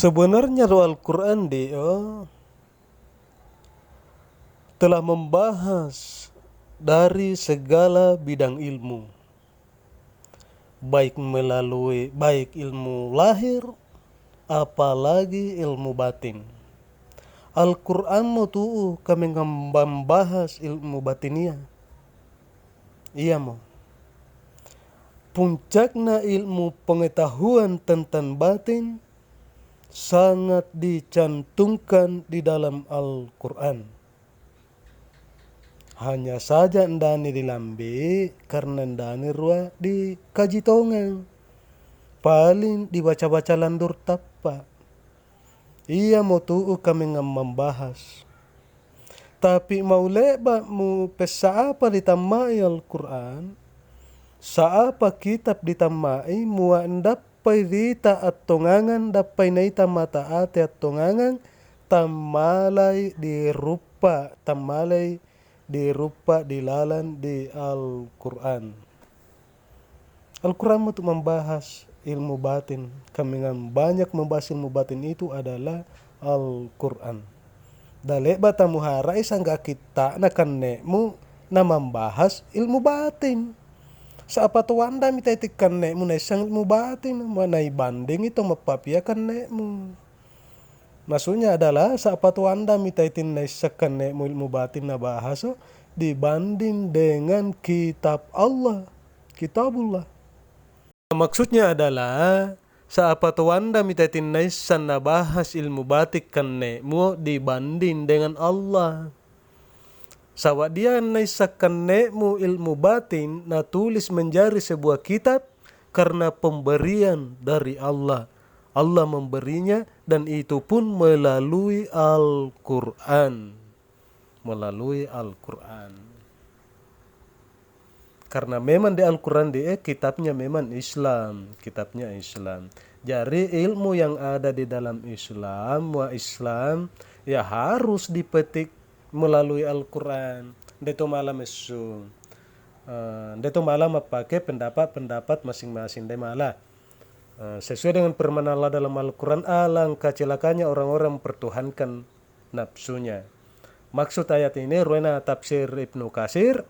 Sebenarnya Al-Quran telah membahas dari segala bidang ilmu, baik ilmu lahir, apalagi ilmu batin. Al-Quran tuh kami membahas ilmu batinia. Iya mo. Puncaknya ilmu pengetahuan tentang batin sangat dicantumkan di dalam Al-Quran. Hanya saja ndani dilambi karena ndani ruah dikaji tongang. Paling dibaca-baca landur tappa. Iya mau tuh kami membahas. Tapi mau leba mu pesa apa ditamai Al-Quran, saapa kitab ditamai mua dapai dita atongangan dapai naita mata ate atongangan tamalai dirupa dilalan di Al-Quran. Al-Quran untuk membahas ilmu batin. Kami banyak membahas ilmu batin itu adalah Al-Quran. Dalek batamu harai sangga kita nakan nekmu na membahas ilmu batin. Saapa tu wanda minta itikan nekmu na isang ilmu batin. Mana banding itu mapapiakan nekmu. Maksudnya adalah saapa tu wanda minta itin na isakan nekmu ilmu batin na bahas dibanding dengan kitab Allah, kitabullah. Maksudnya adalah saapa tu wanda minta itin na isan na bahas ilmu batik kan nekmu dibanding dengan Allah. Sawa dia naisakan nekmu ilmu batin na tulis menjadi sebuah kitab karena pemberian dari Allah. Allah memberinya dan itu pun melalui Al-Quran. Melalui Al-Quran. Karena memang di Al-Quran kitabnya memang Islam. Kitabnya Islam. Jadi ilmu yang ada di dalam Islam ya harus dipetik melalui Al-Quran. Deto malam itu. Deto malam pakai pendapat masing-masing de malah. Sesuai dengan firman Allah dalam Al-Quran, alangkah celakanya orang-orang mempertuhankan nafsunya. Maksud ayat ini ruena tafsir Ibnu Katsir.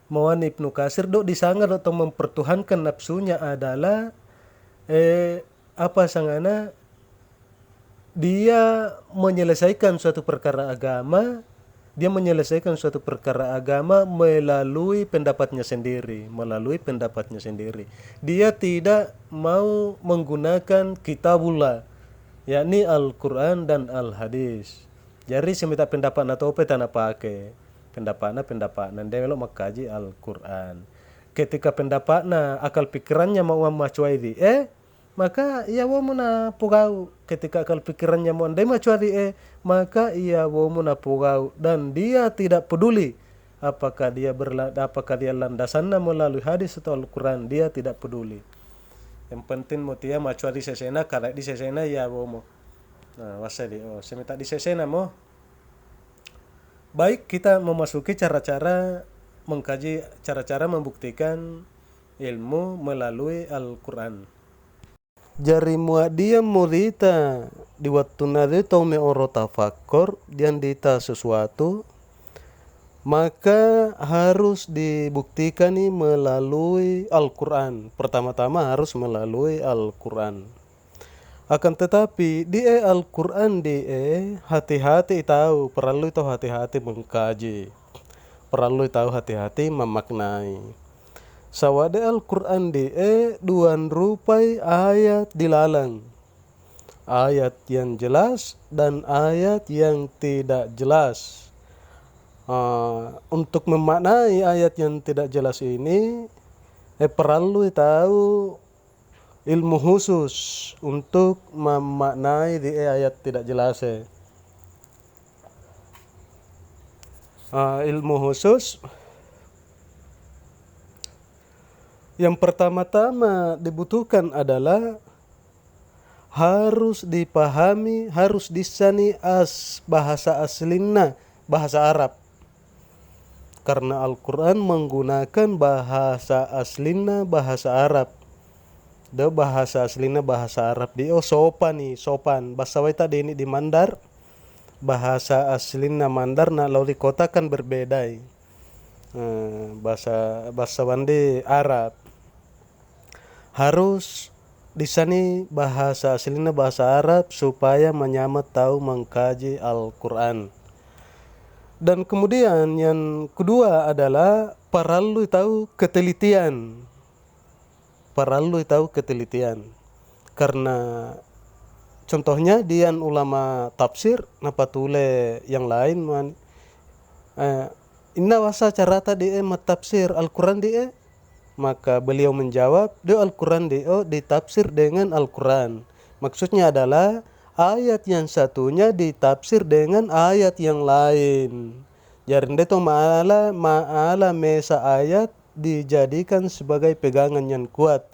Mawan Ibnu Katsir disangat atau mempertuhankan nafsunya adalah apa sangana dia menyelesaikan suatu perkara agama, melalui pendapatnya sendiri, Dia tidak mau menggunakan kitabullah, yakni Al-Quran dan Al-Hadis. Jadi semita pendapat atau tanah pakai pendapatnya dia melok makaji Al-Quran. Ketika pendapatnya akal pikirannya mau macuai maka ia wamuna pugau. Ketika akal pikirannya mau andai macuari maka ia wamuna pugau dan dia tidak peduli apakah dia landasannya melalui hadis atau Al-Quran, dia tidak peduli. Yang penting mutia macuari sesena kalau di sesena ya womo. Nah, wasadi semita di sesena mo. Baik, kita memasuki cara-cara mengkaji, cara-cara membuktikan ilmu melalui Al-Quran. Jari dia murita di waktu nade tau me oro tafakor dian dita sesuatu, maka harus dibuktikan melalui Al-Quran. Pertama-tama harus melalui Al-Quran. Akan tetapi di Al-Quran hati-hati tahu, perlu tahu hati-hati mengkaji, perlu tahu hati-hati memaknai. Sawade Al-Quran duan rupai ayat dilalang. Ayat yang jelas dan ayat yang tidak jelas. Untuk memaknai ayat yang tidak jelas ini perlu tahu ilmu khusus untuk memaknai di ayat tidak jelas. Ilmu khusus yang pertama-tama dibutuhkan adalah harus dipahami, harus disani bahasa aslinya, bahasa Arab. Karena Al-Quran menggunakan bahasa aslinya, bahasa Arab. Do bahasa aslinya bahasa Arab dio sopan nih, sopan. Bahasa waita ini di Mandar, bahasa aslinya Mandar na lalu di kota kan berbeda. Bahasa bahasa wandi Arab. Harus di sini bahasa aslinya bahasa Arab supaya menyamat tahu mengkaji Al-Quran. Dan kemudian yang kedua adalah perlu tahu ketelitian. Perlu tahu ketelitian. Karena contohnya dian ulama tafsir napa tule yang lain inna wasa carata die matafsir Al-Quran die, maka beliau menjawab do Al-Quran dio ditafsir dengan Al-Quran. Maksudnya adalah ayat yang satunya ditafsir dengan ayat yang lain. Jadi itu maala mesa ayat dijadikan sebagai pegangan yang kuat.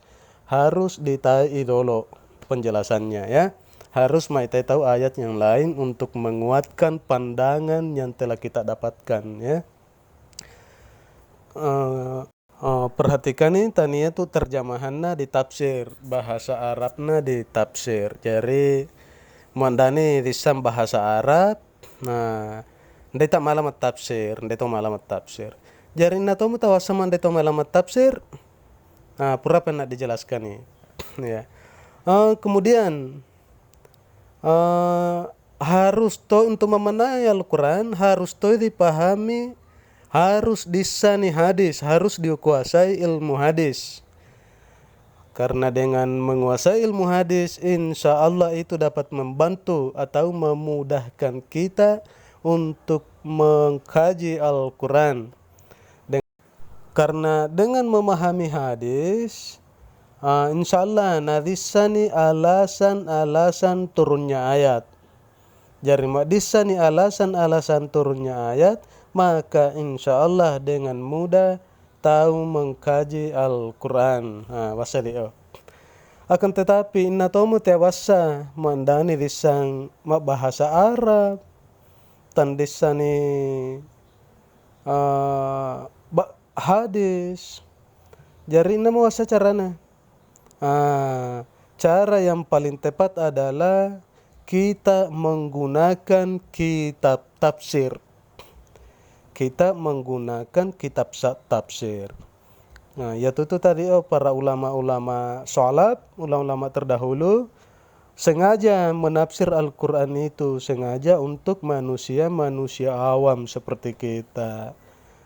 Harus ditai dulu penjelasannya ya. Harus maitai tahu ayat yang lain untuk menguatkan pandangan yang telah kita dapatkan ya. Perhatikan nih tania tuh terjemahannya di tafsir, bahasa Arabnya di tafsir. Jadi mandani disam bahasa Arab. Nah, ndeta malamat tafsir, ndeto malamat tafsir. Jadi nato mu tawasama ndeto malamat tafsir. Nah, pura pernah dijelaskan nih. Ya. Kemudian harus to untuk memenai Al-Quran harus to dipahami, harus disani hadis, harus dikuasai ilmu hadis. Karena dengan menguasai ilmu hadis, insya Allah itu dapat membantu atau memudahkan kita untuk mengkaji Al-Quran. Karena dengan memahami hadis, insya Allah nadisani alasan turunnya ayat. Jadi madisani alasan turunnya ayat, maka insya Allah dengan mudah tahu mengkaji Al-Quran. Wasalio. Akan tetapi inna tomu tewasa mandani disang bahasa Arab, tandisani hadis. Jadi inna mawasa carana. Cara yang paling tepat adalah kita menggunakan kitab tafsir. Kita menggunakan kitab tafsir. Nah, yaitu tadi para ulama-ulama salaf, ulama-ulama terdahulu sengaja menafsir Al-Quran itu sengaja untuk manusia-manusia awam seperti kita.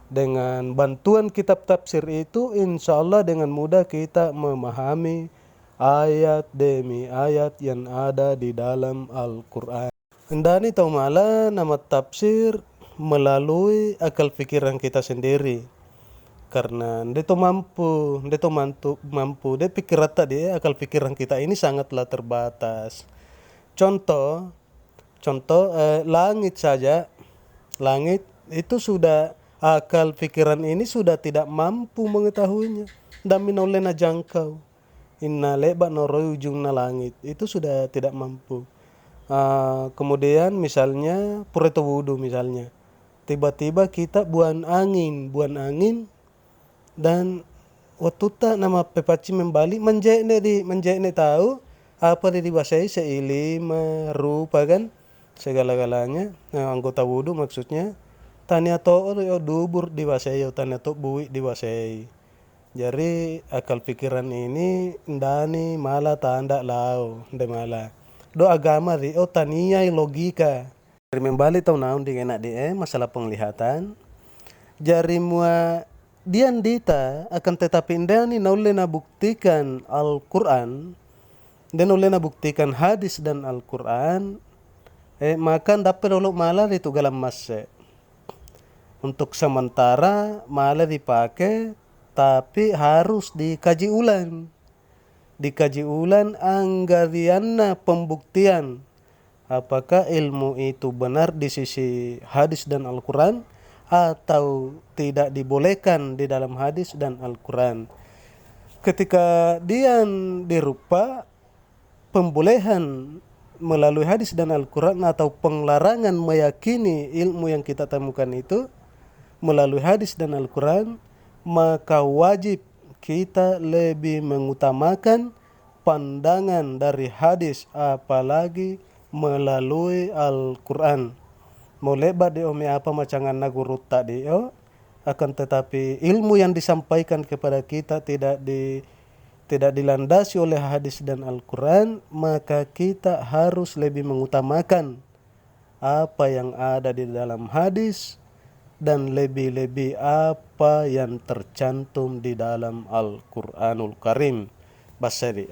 Dengan bantuan kitab tafsir itu insya Allah dengan mudah kita memahami ayat demi ayat yang ada di dalam Al-Quran. Hendani tahu malah nama tafsir melalui akal pikiran kita sendiri. Karena dia mampu, dia pikiran tadi akal pikiran kita ini sangatlah terbatas. Contoh langit saja, langit itu sudah akal pikiran ini sudah tidak mampu mengetahuinya. Damin olehna jangkau. Inna leba noroi ujungna langit itu sudah tidak mampu. Kemudian misalnya pureto wudu misalnya, tiba-tiba kita buan angin dan waktu nama pepaci membalik menjekne tahu apa dibasai seilima rupa kan segala-galanya. Anggota wudu maksudnya tania to dubur dibasai tania to bui dibasai. Jadi akal pikiran ini ndani malah tanda lau ndemala. Do agama di tania logika. Dari membalik tahu naon di enak masalah penglihatan. Jari mua dian dita akan tetapi ndani naulena buktikan Al-Quran dan naulena buktikan hadis dan Al-Quran maka dapat dulu malah itu galam masye. Untuk sementara malah dipakai tapi harus dikaji ulang. Dikaji ulang anggarianna pembuktian apakah ilmu itu benar di sisi hadis dan Al-Quran atau tidak dibolehkan di dalam hadis dan Al-Quran. Ketika dia dirupa pembolehan melalui hadis dan Al-Quran atau penglarangan meyakini ilmu yang kita temukan itu melalui hadis dan Al-Quran, maka wajib kita lebih mengutamakan pandangan dari hadis, apalagi melalui Al-Quran. Mau lebat di ome apa macangan nagurut tadi, akan tetapi ilmu yang disampaikan kepada kita tidak dilandasi oleh hadis dan Al-Quran, maka kita harus lebih mengutamakan apa yang ada di dalam hadis dan lebih-lebih apa yang tercantum di dalam Al-Quranul Karim. Basari.